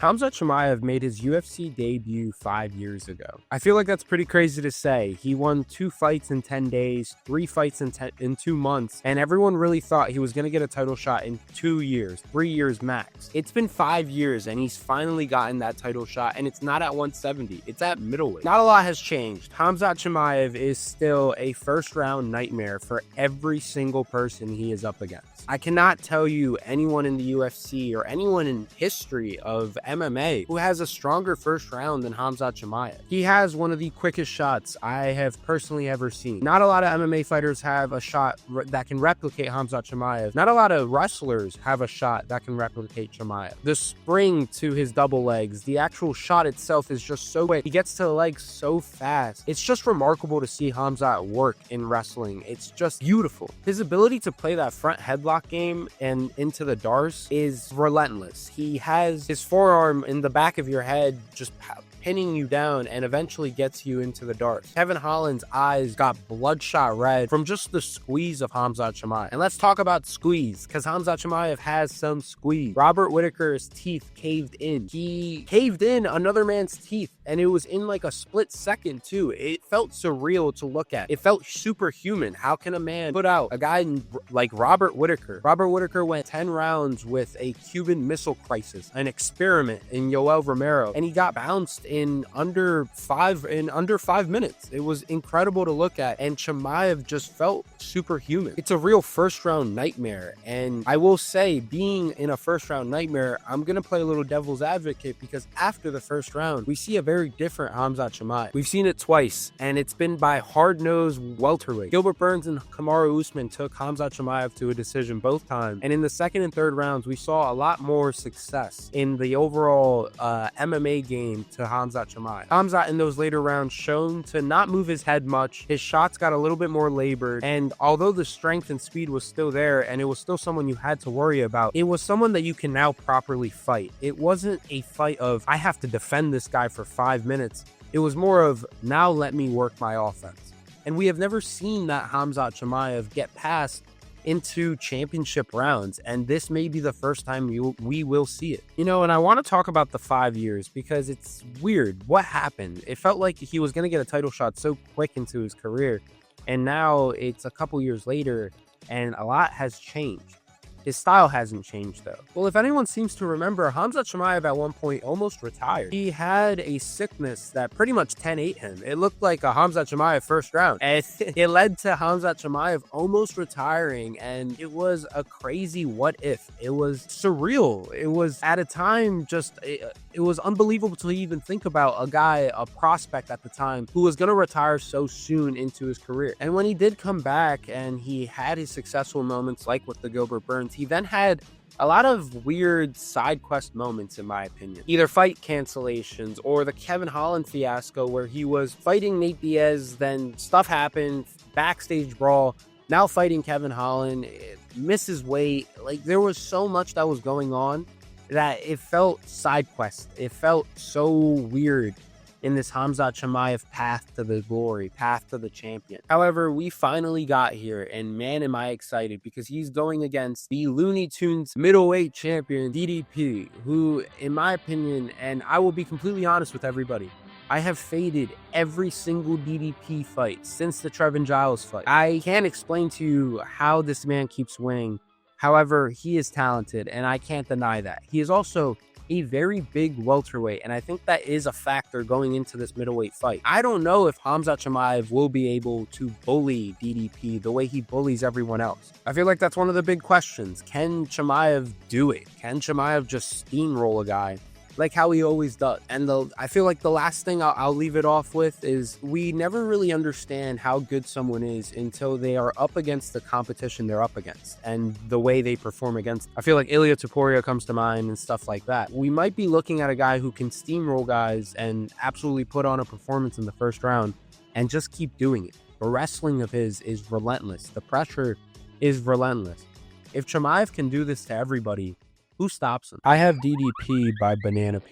Khamzat Chimaev made his UFC debut 5 years ago. I feel like that's pretty crazy to say. He won 2 fights in 10 days, 3 fights in 2 months, and everyone really thought he was going to get a title shot in 2 years, 3 years max. It's been 5 years, and he's finally gotten that title shot, and it's not at 170. It's at middleweight. Not a lot has changed. Khamzat Chimaev is still a first-round nightmare for every single person he is up against. I cannot tell you anyone in the UFC or anyone in history of MMA who has a stronger first round than Khamzat Chimaev. He has one of the quickest shots I have personally ever seen. Not a lot of MMA fighters have a shot that can replicate Khamzat Chimaev. Not a lot of wrestlers have a shot that can replicate Chimaev. The spring to his double legs, the actual shot itself is just so quick. He gets to the legs so fast. It's just remarkable to see Khamzat work in wrestling. It's just beautiful. His ability to play that front headlock game and into the darce is relentless. He has his forearm in the back of your head just pinning you down and eventually gets you into the dark. Kevin Holland's eyes got bloodshot red from just the squeeze of Khamzat Chimaev. And let's talk about squeeze, because Khamzat Chimaev has some squeeze. Robert Whittaker's teeth caved in. He caved in another man's teeth, and it was in like a split second too. It felt surreal to look at. It felt superhuman. How can a man put out a guy like Robert Whittaker? Robert Whittaker went 10 rounds with a Cuban Missile Crisis, an experiment in Yoel Romero, and he got bounced in under 5 minutes. It was incredible to look at, and Chimaev just felt superhuman. It's a real first round nightmare, and I will say, being in a first round nightmare, I'm gonna play a little devil's advocate, because after the first round we see a very different Khamzat Chimaev. We've seen it twice, and it's been by hard-nosed welterweight. Gilbert Burns and Kamaru Usman took Khamzat Chimaev to a decision both times, and in the second and third rounds we saw a lot more success in the overall MMA game to Khamzat Chimaev. Khamzat in those later rounds shown to not move his head much. His shots got a little bit more labored, and although the strength and speed was still there and it was still someone you had to worry about, it was someone that you can now properly fight. It wasn't a fight of, I have to defend this guy for 5 minutes. It was more of, now let me work my offense. And we have never seen that Khamzat Chimaev get past into championship rounds, and this may be the first time we will see it. You know, and I want to talk about the 5 years, because it's weird. What happened? It felt like he was going to get a title shot so quick into his career, and now it's a couple years later and a lot has changed. His style hasn't changed though. Well, if anyone seems to remember, Khamzat Chimaev at one point almost retired. He had a sickness that pretty much 10-8 him. It looked like a Khamzat Chimaev first round, and it led to Khamzat Chimaev almost retiring, and it was a crazy what if. It was surreal. It was at a time just, it was unbelievable to even think about a guy, a prospect at the time, who was going to retire so soon into his career. And when he did come back and he had his successful moments like with the Gilbert Burns, he then had a lot of weird side quest moments, in my opinion. Either fight cancellations or the Kevin Holland fiasco where he was fighting Nate Diaz, then stuff happened, backstage brawl, now fighting Kevin Holland, misses weight. Like, there was so much that was going on that it felt side quest. It felt so weird in this Khamzat Chimaev path to the glory, path to the champion. However, we finally got here, and man, am I excited, because he's going against the Looney Tunes middleweight champion, DDP, who, in my opinion, and I will be completely honest with everybody, I have faded every single DDP fight since the Trevin Giles fight. I can't explain to you how this man keeps winning. However, he is talented, and I can't deny that. He is also a very big welterweight, and I think that is a factor going into this middleweight fight. I don't know if Khamzat Chimaev will be able to bully DDP the way he bullies everyone else. I feel like that's one of the big questions. Can Chimaev do it? Can Chimaev just steamroll a guy like how he always does? And I feel like the last thing I'll leave it off with is, we never really understand how good someone is until they are up against the competition they're up against and the way they perform against. I feel like Ilia Topuria comes to mind and stuff like that. We might be looking at a guy who can steamroll guys and absolutely put on a performance in the first round and just keep doing it. The wrestling of his is relentless. The pressure is relentless. If Chimaev can do this to everybody, who stops him? I have DDP by banana peel.